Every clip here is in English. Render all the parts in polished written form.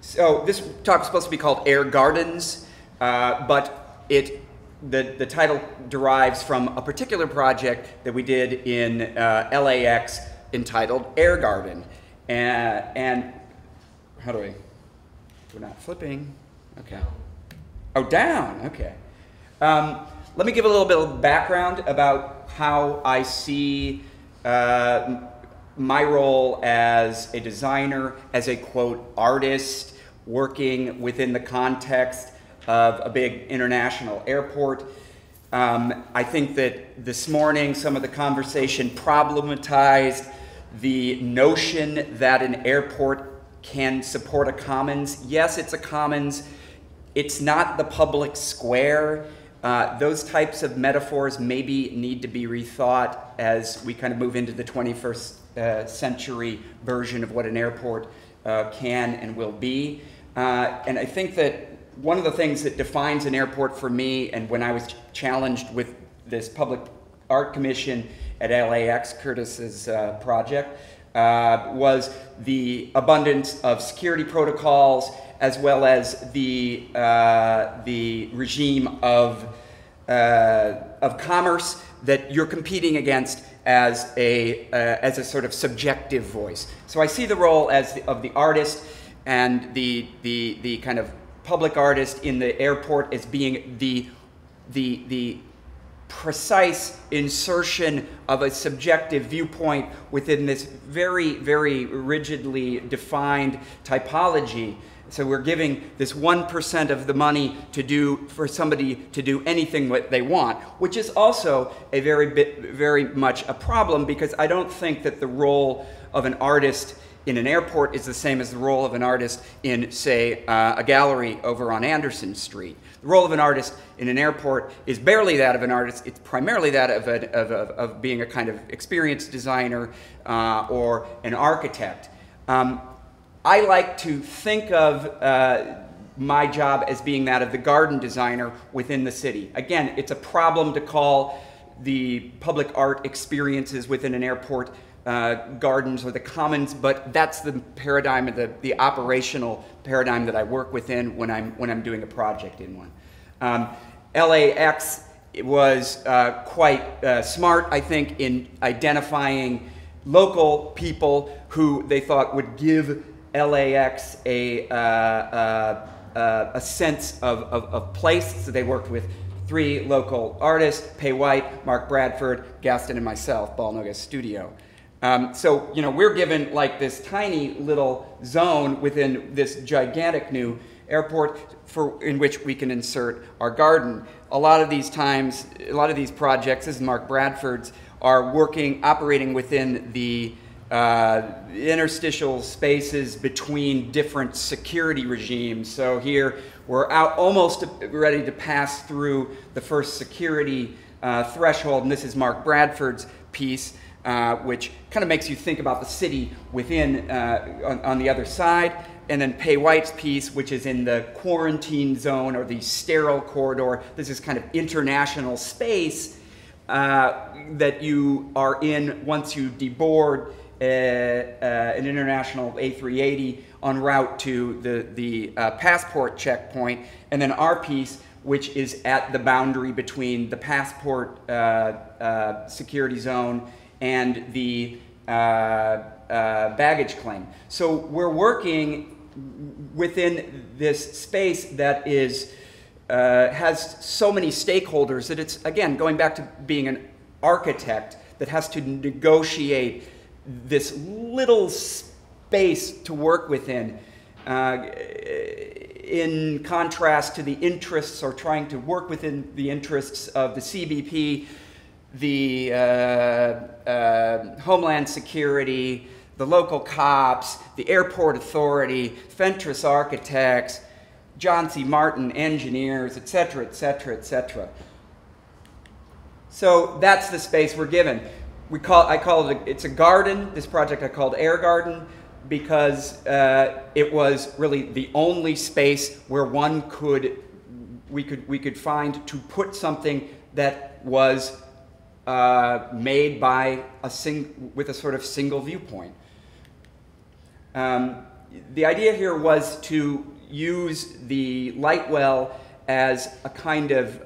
So this talk is supposed to be called Air Gardens, but the title derives from a particular project that we did in LAX entitled Air Garden. And how do I, we're not flipping, okay. Oh, down, okay. Let me give a little bit of background about how I see my role as a designer, as a, quote, artist, working within the context of a big international airport. I think that this morning some of the conversation problematized the notion that an airport can support a commons. Yes, it's a commons. It's not the public square. Those types of metaphors maybe need to be rethought as we kind of move into the 21st century version of what an airport can and will be. And I think that one of the things that defines an airport for me, and when I was challenged with this public art commission at LAX, Curtis's project, was the abundance of security protocols as well as the regime of commerce that you're competing against as a sort of subjective voice. So I see the role of the artist and the kind of public artist in the airport as being the precise insertion of a subjective viewpoint within this very, very rigidly defined typology. So we're giving this 1% of the money for somebody to do anything what they want, which is also a very much a problem, because I don't think that the role of an artist in an airport is the same as the role of an artist in, say, a gallery over on Anderson Street. The role of an artist in an airport is barely that of an artist. It's primarily that of being a kind of experienced designer or an architect. I like to think of my job as being that of the garden designer within the city. Again, it's a problem to call the public art experiences within an airport gardens or the commons, but that's the paradigm, the operational paradigm that I work within when I'm doing a project in one. LAX was quite smart, I think, in identifying local people who they thought would give LAX a sense of place. So they worked with 3 local artists: Pay White, Mark Bradford, Gaston, and myself, Ball-Nogues Studio. So, you know, we're given like this tiny little zone within this gigantic new airport in which we can insert our garden. A lot of these times, a lot of these projects, this is Mark Bradford's, are operating within the interstitial spaces between different security regimes. So here we're almost ready to pass through the first security threshold, and this is Mark Bradford's piece, which kind of makes you think about the city within on the other side. And then Pay White's piece, which is in the quarantine zone or the sterile corridor. This is kind of international space that you are in once you deboard an international A380 en route to the passport checkpoint. And then our piece, which is at the boundary between the passport security zone and the baggage claim. So we're working within this space that has so many stakeholders that it's, again, going back to being an architect that has to negotiate this little space to work within, in contrast to the interests, or trying to work within the interests of the CBP, the Homeland Security, the local cops, the airport authority, Fentress architects, John C. Martin engineers, etc., etc., etc. So that's the space we're given. I call it, it's a garden. This project I called Air Garden because it was really the only space where we could find to put something that was made by with a sort of single viewpoint. the idea here was to use the light well as a kind of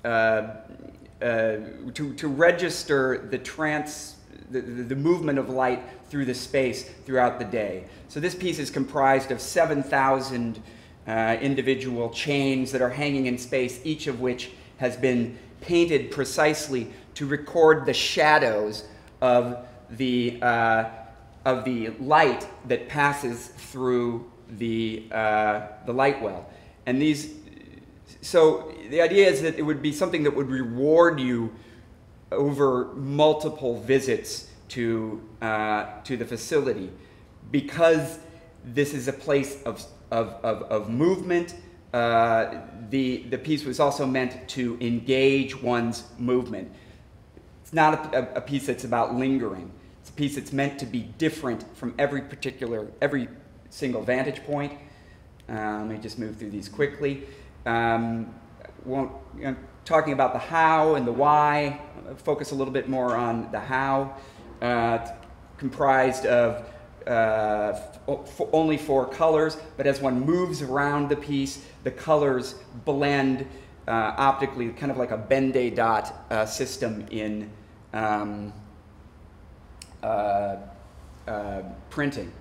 to register the movement of light through the space throughout the day. So this piece is comprised of 7,000 individual chains that are hanging in space, each of which has been painted precisely to record the shadows of the light that passes through the light well. And so the idea is that it would be something that would reward you over multiple visits to the facility, because this is a place of movement. The piece was also meant to engage one's movement. It's not a piece that's about lingering. It's a piece that's meant to be different from every single vantage point. Let me just move through these quickly. Talking about the how and the why, focus a little bit more on the how. It's comprised of only 4 colors, but as one moves around the piece, the colors blend optically, kind of like a Ben-Day dot system in printing.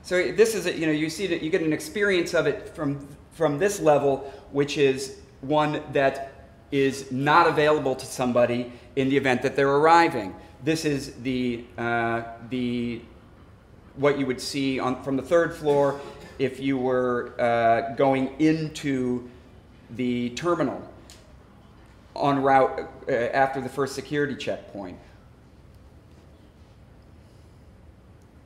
So this is, you see that you get an experience of it from this level, which is one that is not available to somebody in the event that they're arriving. This is what you would see from the 3rd floor if you were going into the terminal en route after the first security checkpoint.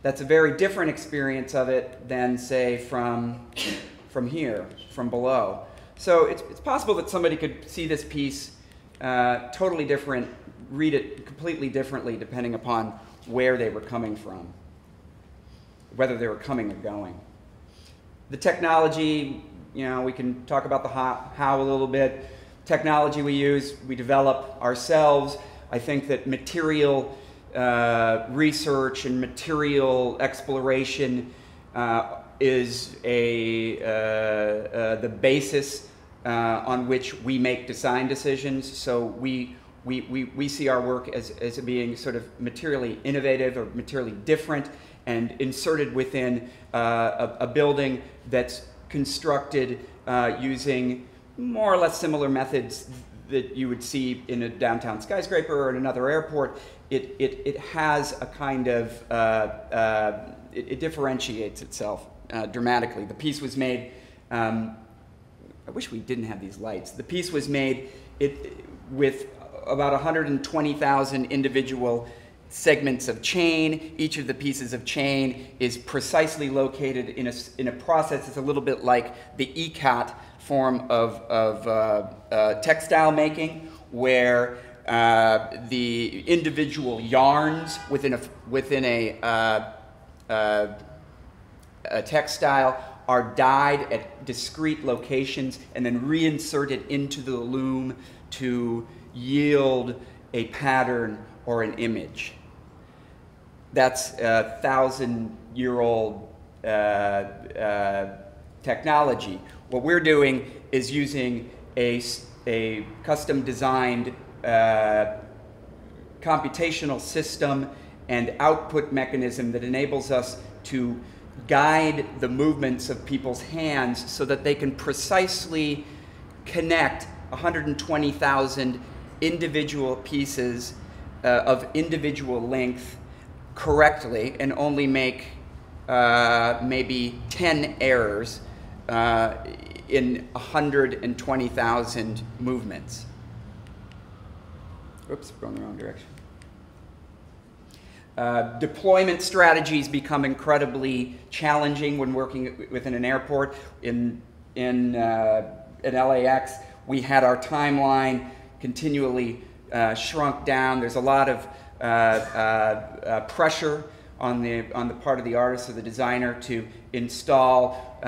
That's a very different experience of it than, say, from here, from below. So it's possible that somebody could see this piece totally different, read it completely differently depending upon where they were coming from, whether they were coming or going. The technology, we can talk about the how a little bit. Technology we use, we develop ourselves. I think that material research and material exploration is the basis on which we make design decisions. So we see our work as being sort of materially innovative or materially different and inserted within a building that's constructed using more or less similar methods that you would see in a downtown skyscraper or in another airport. It has a kind of, it differentiates itself dramatically. The piece was made, I wish we didn't have these lights. The piece was made with about 120,000 individual segments of chain. Each of the pieces of chain is precisely located in a process that's a little bit like the ECAT form of textile making, where the individual yarns within a textile are dyed at discrete locations and then reinserted into the loom to yield a pattern or an image. That's a 1,000-year-old technology. What we're doing is using a custom-designed computational system and output mechanism that enables us to guide the movements of people's hands so that they can precisely connect 120,000 individual pieces of individual length correctly and only make maybe 10 errors in 120,000 movements. Oops, going the wrong direction. Deployment strategies become incredibly challenging when working within an airport. In LAX, we had our timeline continually shrunk down. There's a lot of pressure on the part of the artist or the designer to install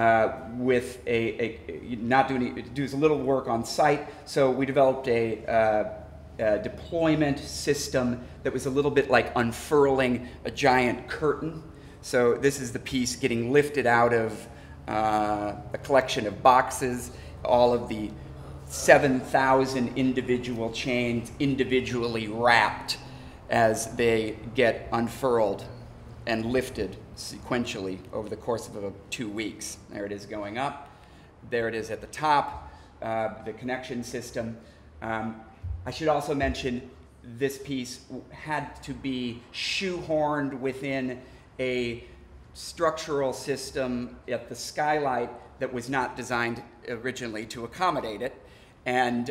with do as little work on site. So we developed a deployment system that was a little bit like unfurling a giant curtain. So this is the piece getting lifted out of a collection of boxes, all of the 7,000 individual chains individually wrapped as they get unfurled and lifted sequentially over the course of 2 weeks. There it is going up. There it is at the top, the connection system. I should also mention this piece had to be shoehorned within a structural system at the skylight that was not designed originally to accommodate it. And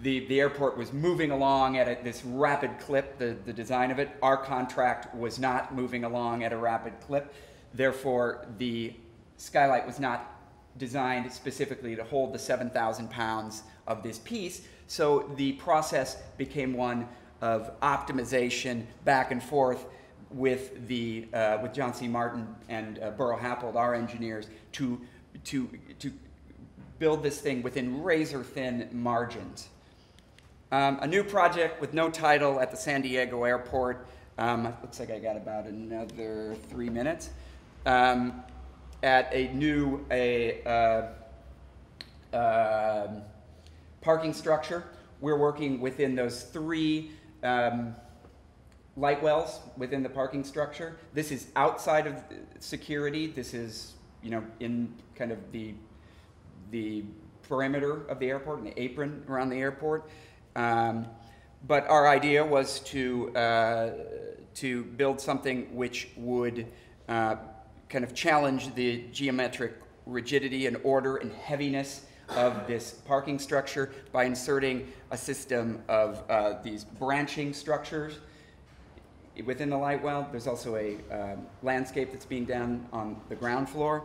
the airport was moving along at this rapid clip, the design of it. Our contract was not moving along at a rapid clip. Therefore, the skylight was not designed specifically to hold the 7,000 pounds of this piece. So the process became one of optimization back and forth with John C. Martin and Burrow Happold, our engineers, to build this thing within razor-thin margins. A new project with no title at the San Diego airport. Looks like I got about another 3 minutes. At a new parking structure. We're working within those 3 light wells within the parking structure. This is outside of security. This is, in kind of the perimeter of the airport, and the apron around the airport. But our idea was to build something which would kind of challenge the geometric rigidity and order and heaviness of this parking structure by inserting a system of these branching structures within the light well. There's also a landscape that's being done on the ground floor.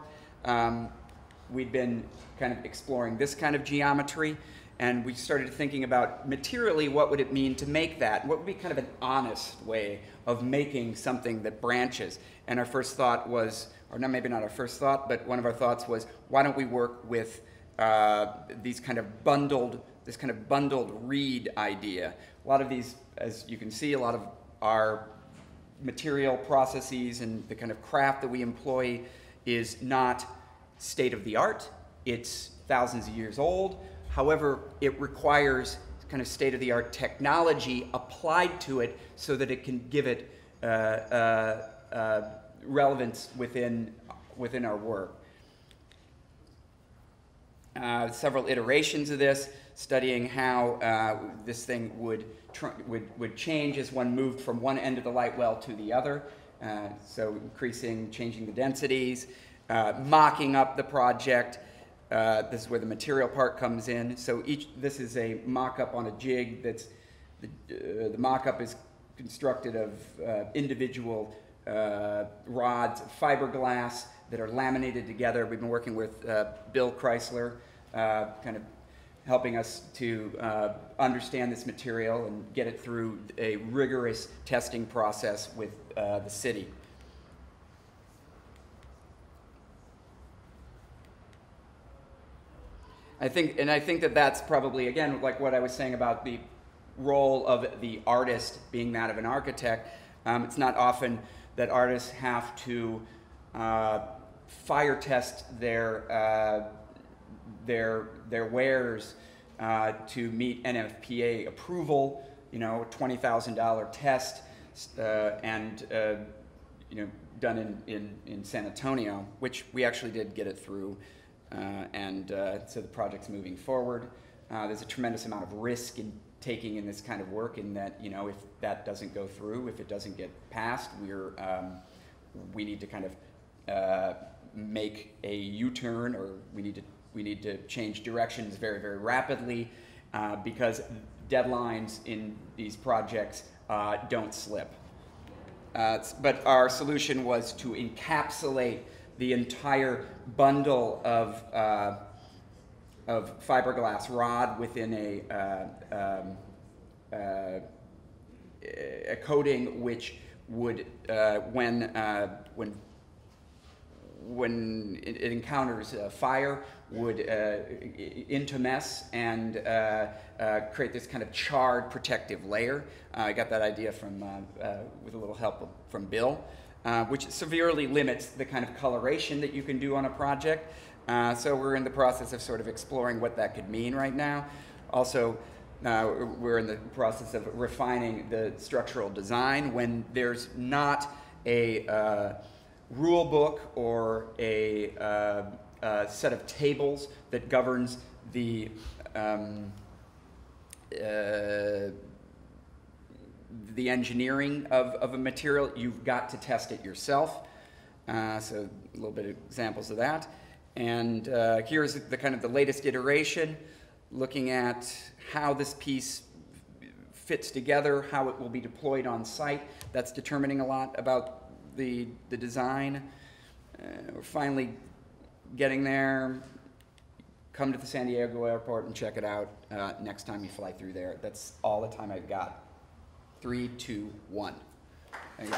We'd been kind of exploring this kind of geometry, and we started thinking about materially what would it mean to make that? What would be kind of an honest way of making something that branches? And our first thought was, or not, maybe not our first thought, but one of our thoughts was, why don't we work with this kind of bundled reed idea? A lot of these, as you can see, a lot of our material processes and the kind of craft that we employ is not state-of-the-art. It's thousands of years old. However, it requires kind of state-of-the-art technology applied to it so that it can give it relevance within our work. Several iterations of this, studying how this thing would change as one moved from one end of the light well to the other. So changing the densities, mocking up the project. This is where the material part comes in. So this is a mock-up on a jig. The mock-up is constructed of individual rods, fiberglass that are laminated together. We've been working with Bill Chrysler, kind of helping us to understand this material and get it through a rigorous testing process with the city. I think that that's probably, again, like what I was saying about the role of the artist being that of an architect. It's not often that artists have to fire test their wares to meet NFPA approval. $20,000 test, and done in San Antonio, which we actually did get it through. So the project's moving forward. There's a tremendous amount of risk in taking in this kind of work, in that, if that doesn't go through, if it doesn't get passed, we need to kind of make a U-turn, or we need to change directions very, very rapidly, because deadlines in these projects don't slip. But our solution was to encapsulate the entire bundle of fiberglass rod within a coating which would, when when it encounters fire, would intumesce and create this kind of charred protective layer. I got that idea from, with a little help from Bill, which severely limits the kind of coloration that you can do on a project. So we're in the process of sort of exploring what that could mean right now. Also, we're in the process of refining the structural design. When there's not a rule book or a set of tables that governs the engineering of a material, you've got to test it yourself. So a little bit of examples of that. And here's the kind of the latest iteration, looking at how this piece fits together, how it will be deployed on site. That's determining a lot about the design. We're finally getting there. Come to the San Diego airport and check it out next time you fly through there. That's all the time I've got. 3, 2, 1. There you go.